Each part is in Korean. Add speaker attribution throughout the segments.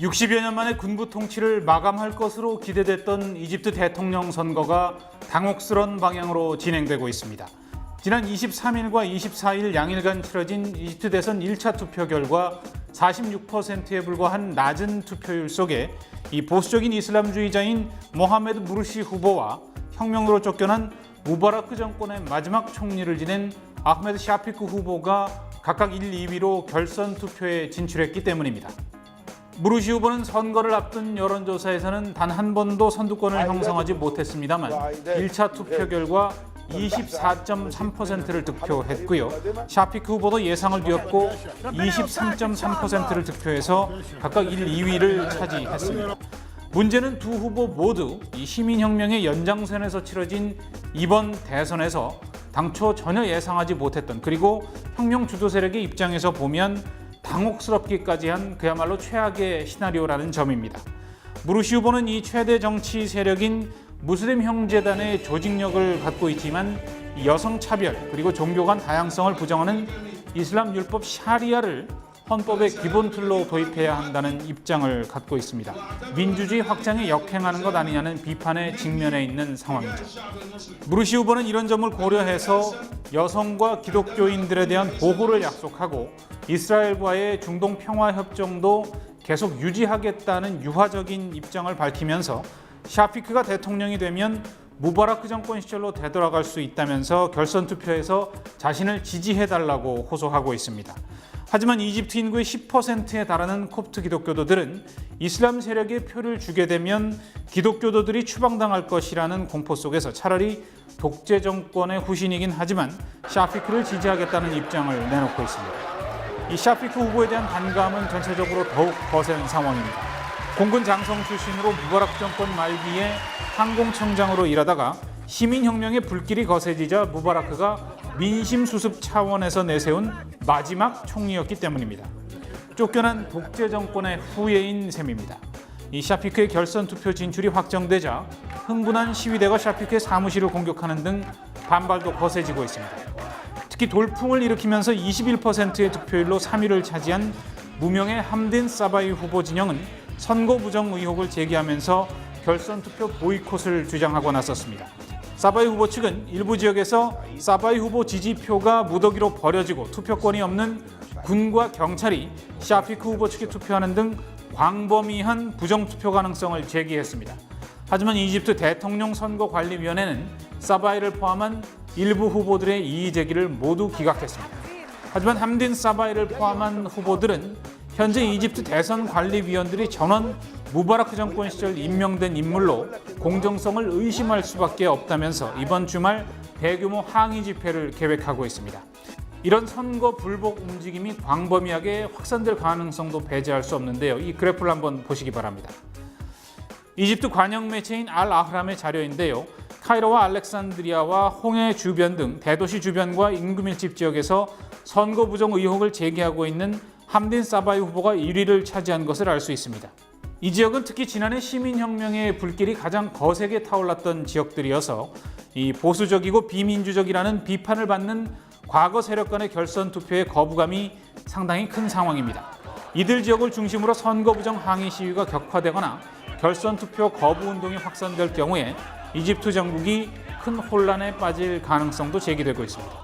Speaker 1: 60여 년 만에 군부 통치를 마감할 것으로 기대됐던 이집트 대통령 선거가 당혹스러운 방향으로 진행되고 있습니다. 지난 23일과 24일 양일간 치러진 이집트 대선 1차 투표 결과 46%에 불과한 낮은 투표율 속에 이 보수적인 이슬람주의자인 모하메드 무르시 후보와 혁명으로 쫓겨난 무바라크 정권의 마지막 총리를 지낸 아흐메드 샤피크 후보가 각각 1, 2위로 결선 투표에 진출했기 때문입니다. 무르시 후보는 선거를 앞둔 여론조사에서는 단 한 번도 선두권을 형성하지 못했습니다만 1차 투표 결과 24.3%를 득표했고요. 샤피크 후보도 예상을 뒤엎고 23.3%를 득표해서 각각 1, 2위를 차지했습니다. 문제는 두 후보 모두 이 시민혁명의 연장선에서 치러진 이번 대선에서 당초 전혀 예상하지 못했던, 그리고 혁명 주도 세력의 입장에서 보면 당혹스럽기까지 한 그야말로 최악의 시나리오라는 점입니다. 무르시 후보는 이 최대 정치 세력인 무슬림 형제단의 조직력을 갖고 있지만 여성 차별 그리고 종교 간 다양성을 부정하는 이슬람 율법 샤리아를 헌법의 기본 틀로 도입해야 한다는 입장을 갖고 있습니다. 민주주의 확장에 역행하는 것 아니냐는 비판에 직면해 있는 상황이죠. 무르시 후보는 이런 점을 고려해서 여성과 기독교인들에 대한 보호를 약속하고 이스라엘과의 중동 평화 협정도 계속 유지하겠다는 유화적인 입장을 밝히면서 샤피크가 대통령이 되면 무바라크 정권 시절로 되돌아갈 수 있다면서 결선 투표에서 자신을 지지해달라고 호소하고 있습니다. 하지만 이집트 인구의 10%에 달하는 콥트 기독교도들은 이슬람 세력에 표를 주게 되면 기독교도들이 추방당할 것이라는 공포 속에서 차라리 독재 정권의 후신이긴 하지만 샤피크를 지지하겠다는 입장을 내놓고 있습니다. 이 샤피크 후보에 대한 반감은 전체적으로 더욱 거센 상황입니다. 공군 장성 출신으로 무바라크 정권 말기에 항공청장으로 일하다가 시민혁명의 불길이 거세지자 무바라크가 민심 수습 차원에서 내세운 마지막 총리였기 때문입니다. 쫓겨난 독재 정권의 후예인 셈입니다. 이 샤피크의 결선 투표 진출이 확정되자 흥분한 시위대가 샤피크의 사무실을 공격하는 등 반발도 거세지고 있습니다. 특히 돌풍을 일으키면서 21%의 득표율로 3위를 차지한 무명의 함딘 사바이 후보 진영은 선거 부정 의혹을 제기하면서 결선 투표 보이콧을 주장하고 나섰습니다. 사바이 후보 측은 일부 지역에서 사바이 후보 지지표가 무더기로 버려지고 투표권이 없는 군과 경찰이 샤피크 후보 측에 투표하는 등 광범위한 부정투표 가능성을 제기했습니다. 하지만 이집트 대통령 선거관리위원회는 사바이를 포함한 일부 후보들의 이의 제기를 모두 기각했습니다. 하지만 함딘 사바이를 포함한 후보들은 현재 이집트 대선 관리위원들이 전원 무바라크 정권 시절 임명된 인물로 공정성을 의심할 수밖에 없다면서 이번 주말 대규모 항의 집회를 계획하고 있습니다. 이런 선거 불복 움직임이 광범위하게 확산될 가능성도 배제할 수 없는데요. 이 그래프를 한번 보시기 바랍니다. 이집트 관영 매체인 알 아흐람의 자료인데요. 카이로와 알렉산드리아와 홍해 주변 등 대도시 주변과 인구 밀집 지역에서 선거 부정 의혹을 제기하고 있는 함딘 사바이 후보가 1위를 차지한 것을 알 수 있습니다. 이 지역은 특히 지난해 시민혁명의 불길이 가장 거세게 타올랐던 지역들이어서 이 보수적이고 비민주적이라는 비판을 받는 과거 세력 간의 결선 투표의 거부감이 상당히 큰 상황입니다. 이들 지역을 중심으로 선거 부정 항의 시위가 격화되거나 결선 투표 거부 운동이 확산될 경우에 이집트 정국이 큰 혼란에 빠질 가능성도 제기되고 있습니다.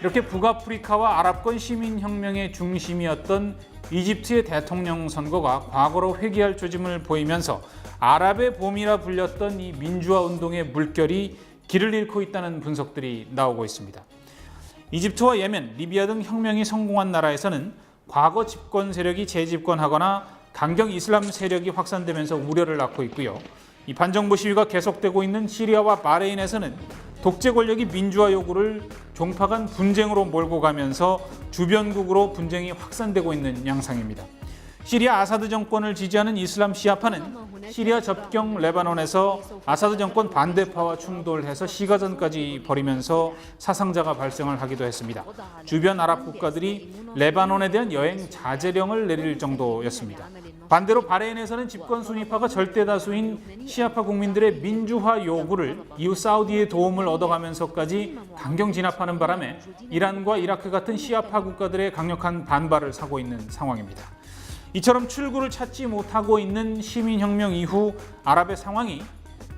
Speaker 1: 이렇게 북아프리카와 아랍권 시민혁명의 중심이었던 이집트의 대통령 선거가 과거로 회귀할 조짐을 보이면서 아랍의 봄이라 불렸던 이 민주화 운동의 물결이 길을 잃고 있다는 분석들이 나오고 있습니다. 이집트와 예멘, 리비아 등 혁명이 성공한 나라에서는 과거 집권 세력이 재집권하거나 강경 이슬람 세력이 확산되면서 우려를 낳고 있고요. 이 반정부 시위가 계속되고 있는 시리아와 바레인에서는 독재 권력이 민주화 요구를 종파 간 분쟁으로 몰고 가면서 주변국으로 분쟁이 확산되고 있는 양상입니다. 시리아 아사드 정권을 지지하는 이슬람 시아파는 시리아 접경 레바논에서 아사드 정권 반대파와 충돌해서 시가전까지 벌이면서 사상자가 발생을 하기도 했습니다. 주변 아랍 국가들이 레바논에 대한 여행 자제령을 내릴 정도였습니다. 반대로 바레인에서는 집권 수니파가 절대 다수인 시아파 국민들의 민주화 요구를 이후 사우디의 도움을 얻어가면서까지 강경 진압하는 바람에 이란과 이라크 같은 시아파 국가들의 강력한 반발을 사고 있는 상황입니다. 이처럼 출구를 찾지 못하고 있는 시민혁명 이후 아랍의 상황이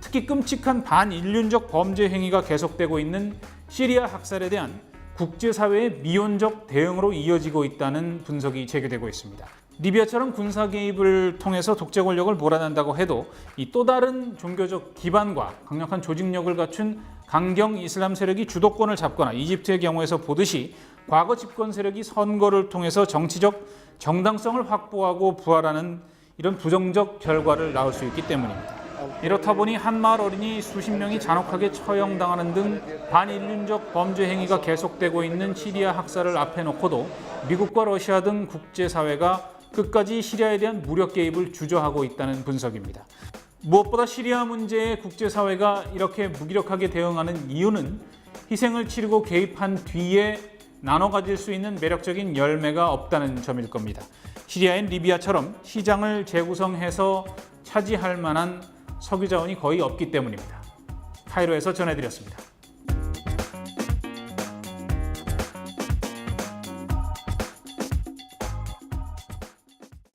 Speaker 1: 특히 끔찍한 반인륜적 범죄 행위가 계속되고 있는 시리아 학살에 대한 국제사회의 미온적 대응으로 이어지고 있다는 분석이 제기되고 있습니다. 리비아처럼 군사 개입을 통해서 독재 권력을 몰아낸다고 해도 이 또 다른 종교적 기반과 강력한 조직력을 갖춘 강경 이슬람 세력이 주도권을 잡거나 이집트의 경우에서 보듯이 과거 집권 세력이 선거를 통해서 정치적 정당성을 확보하고 부활하는 이런 부정적 결과를 낳을 수 있기 때문입니다. 이렇다 보니 한마을 어린이 수십 명이 잔혹하게 처형당하는 등 반인륜적 범죄 행위가 계속되고 있는 시리아 학살을 앞에 놓고도 미국과 러시아 등 국제사회가 끝까지 시리아에 대한 무력 개입을 주저하고 있다는 분석입니다. 무엇보다 시리아 문제에 국제사회가 이렇게 무기력하게 대응하는 이유는 희생을 치르고 개입한 뒤에 나눠 가질 수 있는 매력적인 열매가 없다는 점일 겁니다. 시리아인 리비아처럼 시장을 재구성해서 차지할 만한 석유 자원이 거의 없기 때문입니다. 카이로에서 전해드렸습니다.